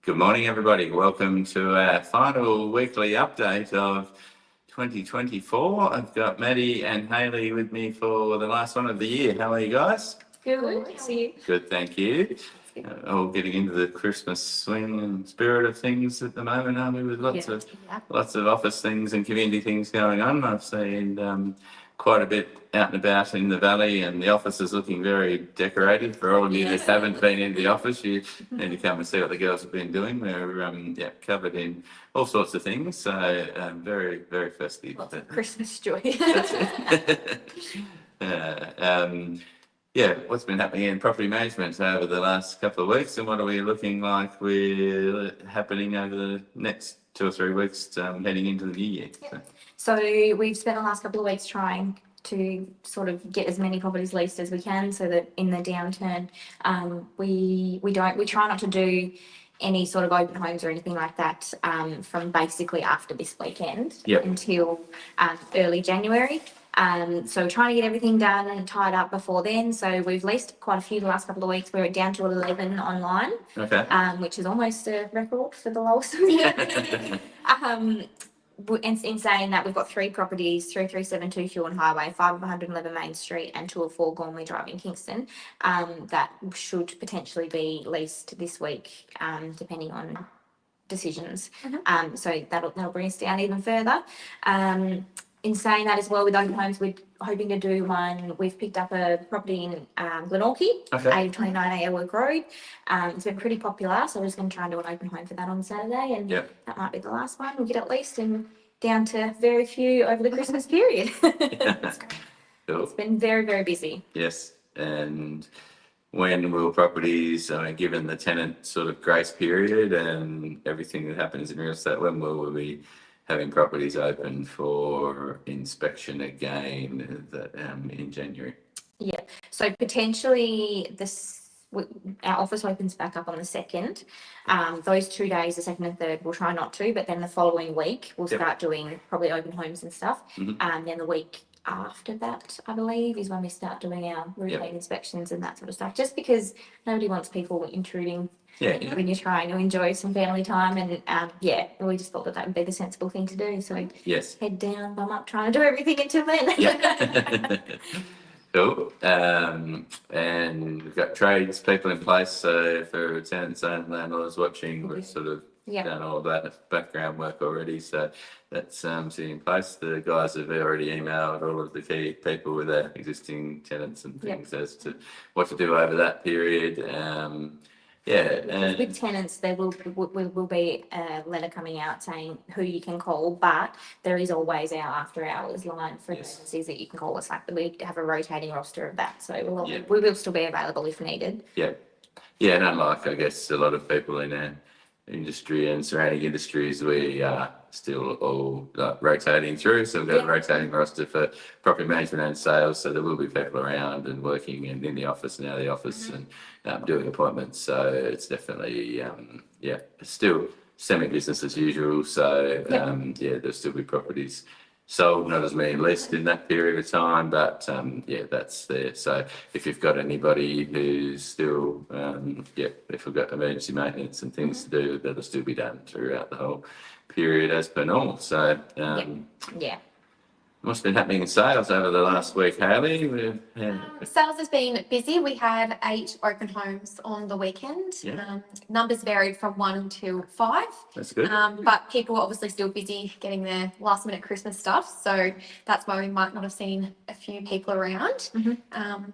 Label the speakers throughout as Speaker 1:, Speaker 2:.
Speaker 1: Good morning, everybody. Welcome to our final weekly update of 2024. I've got Maddie and Hayley with me for the last one of the year. How are you guys?
Speaker 2: Good. How are you?
Speaker 1: Good, thank you. All getting into the Christmas swing and spirit of things at the moment, aren't we? With lots of office things and community things going on. I've seen quite a bit out and about in the valley, and the office is looking very decorated. For all of you that haven't been in the office, you need to come and see what the girls have been doing. We're covered in all sorts of things, so very, very festive.
Speaker 2: Lots of Christmas joy.
Speaker 1: That's it. What's been happening in property management over the last couple of weeks, and what are we looking like we're happening over the next 2 or 3 weeks heading into the new year?
Speaker 2: So we've spent the last couple of weeks trying to sort of get as many properties leased as we can, so that in the downturn, we try not to do any sort of open homes or anything like that from basically after this weekend until early January. So trying to get everything done and tied up before then. So we've leased quite a few the last couple of weeks. We're down to 11 online, which is almost a record for the lowest. In saying that, we've got 3 properties: 3372 Huon Highway, 511 Main Street, and 204 Gormley Drive in Kingston, that should potentially be leased this week, depending on decisions. So that'll bring us down even further. In saying that as well, with open homes, we're hoping to do one. We've picked up a property in Glenorchy, 829 Airwork Road. It's been pretty popular, so we're just going to try and do an open home for that on Saturday, and that might be the last one. We'll get at least down to very few over the Christmas period.
Speaker 1: Cool.
Speaker 2: It's been very, very busy.
Speaker 1: Yes, and when will properties, given the tenant sort of grace period and everything that happens in real estate, when will we be having properties open for inspection again in January?
Speaker 2: Yeah, so potentially our office opens back up on the 2nd. Those 2 days, the 2nd and 3rd, we'll try not to, but then the following week we'll start doing probably open homes and stuff. And then the week after that, I believe, is when we start doing our routine inspections and that sort of stuff, just because nobody wants people intruding when you're trying to enjoy some family time. And we just thought that would be the sensible thing to do. So head down, bum up, trying to do everything until then.
Speaker 1: Cool. And we've got trades people in place, so for tenants and landlords watching, we've sort of done all that background work already, so that's sitting in place. The guys have already emailed all of the key people with their existing tenants and things as to what to do over that period. And
Speaker 2: with tenants, there will be a letter coming out saying who you can call, but there is always our after hours line for emergencies that you can call us. Like, we have a rotating roster of that, so we will still be available if needed.
Speaker 1: And unlike, I guess, a lot of people in our industry and surrounding industries, we are still all rotating through. So we've got a rotating roster for property management and sales. So there will be people around and working and in the office and out of the office and doing appointments. So it's definitely, still semi-business as usual. So there'll still be properties sold, not as many leased in that period of time, but that's there. So if you've got anybody who's still, if we've got emergency maintenance and things to do, that'll still be done throughout the whole period as per normal. So what's been happening in sales over the last week, Hayley?
Speaker 3: Sales has been busy. We had 8 open homes on the weekend. Numbers varied from 1 to 5.
Speaker 1: That's good.
Speaker 3: But people were obviously still busy getting their last minute Christmas stuff. So that's why we might not have seen a few people around.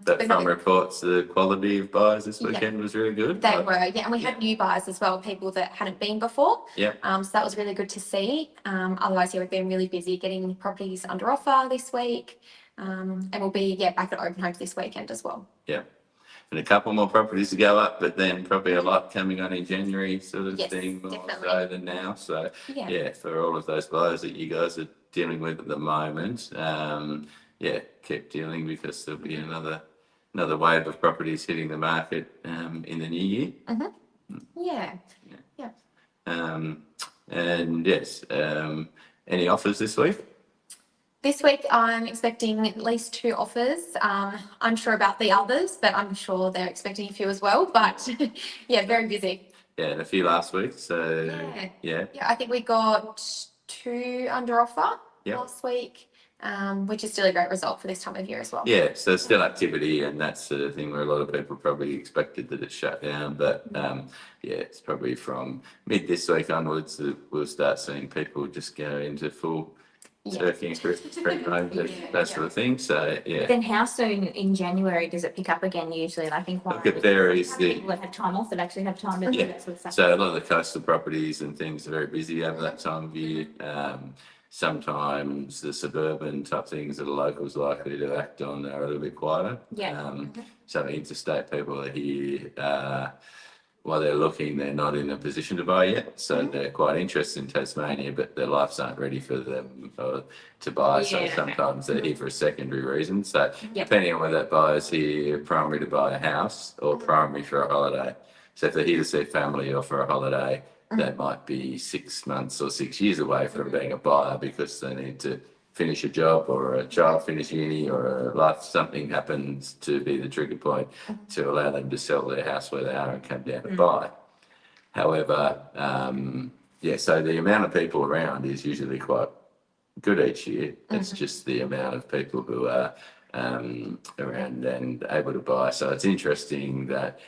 Speaker 1: But from reports, the quality of buyers this weekend was really good.
Speaker 3: They were, and we had new buyers as well, people that hadn't been before. So that was really good to see. Otherwise, we've been really busy getting properties under offer this week. And we'll be back at open homes this weekend as well.
Speaker 1: And a couple more properties to go up, but then probably a lot coming on in January, sort of being more so than now. So for all of those buyers that you guys are dealing with at the moment, keep dealing, because there'll be another wave of properties hitting the market in the new year. And any offers this week?
Speaker 3: This week, I'm expecting at least 2 offers. Unsure about the others, but I'm sure they're expecting a few as well. But very busy.
Speaker 1: yeah, and a few last week. So
Speaker 3: Yeah, I think we got 2 under offer
Speaker 1: Yep.
Speaker 3: last week, which is still a great result for this time of year as well.
Speaker 1: Yeah, so still activity, and that's the thing where a lot of people probably expected that it shut down, but yeah, it's probably from mid this week onwards that we'll start seeing people just go into full turkey and Christmas tree mode, that sort of thing. So yeah.
Speaker 2: Then how soon in January does it pick up again usually? I think
Speaker 1: Look, it varies.
Speaker 2: people that have time off that actually have time to do that sort of stuff.
Speaker 1: So a lot of the coastal properties and things are very busy over that time of year. Sometimes the suburban type things that the locals likely to act on are a little bit quieter. So interstate people are here. While they're looking, they're not in a position to buy yet. So they're quite interested in Tasmania, but their lives aren't ready for them to buy. So sometimes they're here for a secondary reason. So depending on whether that buyer's here primary to buy a house or primary for a holiday. So if they're here to see family or for a holiday, that might be 6 months or 6 years away from being a buyer because they need to finish a job or a child finish uni or something happens to be the trigger point to allow them to sell their house where they are and come down and buy. However, so the amount of people around is usually quite good each year. It's just the amount of people who are around and able to buy. So it's interesting that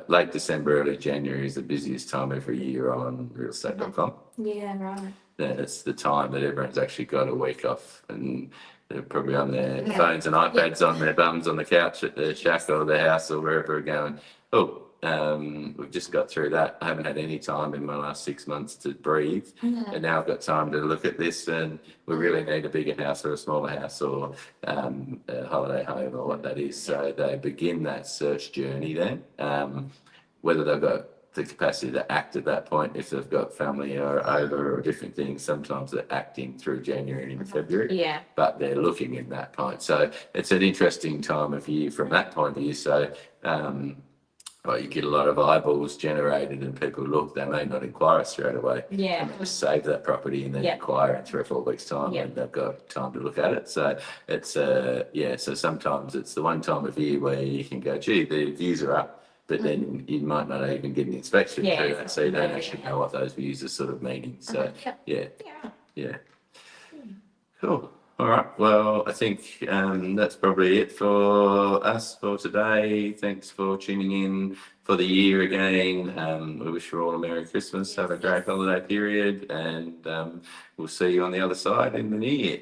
Speaker 1: late December, early January is the busiest time every year on realestate.com.
Speaker 2: Yeah, right.
Speaker 1: It's the time that everyone's actually got a week off and they're probably on their phones and iPads on their bums on the couch at their shack or their house or wherever going, we've just got through that. I haven't had any time in my last 6 months to breathe. And now I've got time to look at this and we really need a bigger house or a smaller house or a holiday home or what that is. So they begin that search journey then. Whether they've got the capacity to act at that point, if they've got family or over or different things, sometimes they're acting through January and into February.
Speaker 2: Yeah.
Speaker 1: But they're looking in that point. So it's an interesting time of year from that point of view. So you get a lot of eyeballs generated and people look, they may not inquire straight away.
Speaker 2: Yeah.
Speaker 1: And just save that property and then inquire in 3 or 4 weeks' time and they've got time to look at it. So it's, so sometimes it's the one time of year where you can go, gee, the views are up, but then you might not even get an inspection through that. So you don't actually know what those views are sort of meaning. So yeah. Cool. All right. Well, I think that's probably it for us for today. Thanks for tuning in for the year again. We wish you all a Merry Christmas. Have a great holiday period, and we'll see you on the other side in the new year.